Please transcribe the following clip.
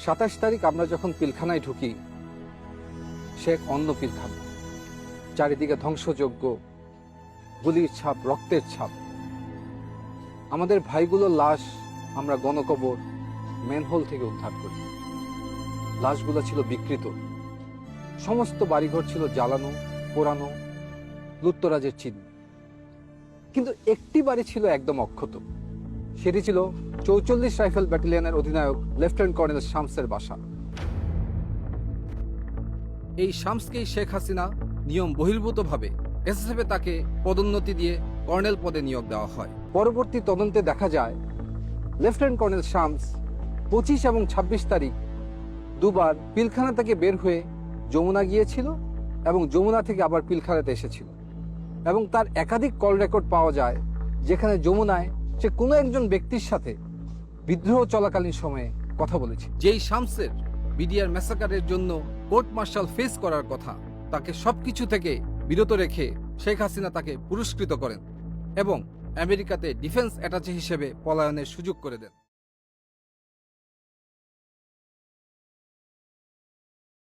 27 তারিখ আমরা যখন পিলখানায় ঢুকি, সে এক অন্য পিলখানা। চারিদিকে ধ্বংসযজ্ঞ, গুলির ছাপ, রক্তের ছাপ। আমাদের ভাইগুলোর লাশ আমরা গণকবর ম্যানহোল থেকে উদ্ধার করি। লাশগুলো ছিল বিকৃত, সমস্ত বাড়িঘর ছিল জ্বালানো, পোড়ানো, লুটতরাজের চিহ্ন। কিন্তু একটি বাড়ি ছিল একদম অক্ষত। সেটি ছিল 44 রাইফেল ব্যাটালিয়নের অধিনায়ক লেফটেন্যান্ট কর্নেল শামসের বাসা। এই শামসকেই শেখ হাসিনা নিয়ম বহির্ভূতভাবে এসএসএফে তাকে পদোন্নতি দিয়ে কর্নেল পদে নিয়োগ দেওয়া হয়। পরবর্তী তদন্তে দেখা যায় লেফটেন্যান্ট কর্নেল শামস 25 এবং 26 তারিখ দুবার পিলখানা থেকে বের হয়ে যমুনা গিয়েছিল এবং যমুনা থেকে আবার পিলখানাতে এসেছিল। এবং তার একাধিক কল রেকর্ড পাওয়া যায় যেখানে যমুনায় সে কোনো একজন ব্যক্তির সাথে বিদ্রোহ চলাকালীন সময়ে কথা বলেছে। যেই শামসের বিডিআর ম্যাসাকারের জন্য কোর্ট মার্শাল ফেস করার কথা, তাকে সবকিছু থেকে বিরত রেখে শেখ হাসিনা তাকে পুরস্কৃত করেন এবং আমেরিকাতে ডিফেন্স অ্যাটাচে হিসেবে পলায়নের সুযোগ করে দেন।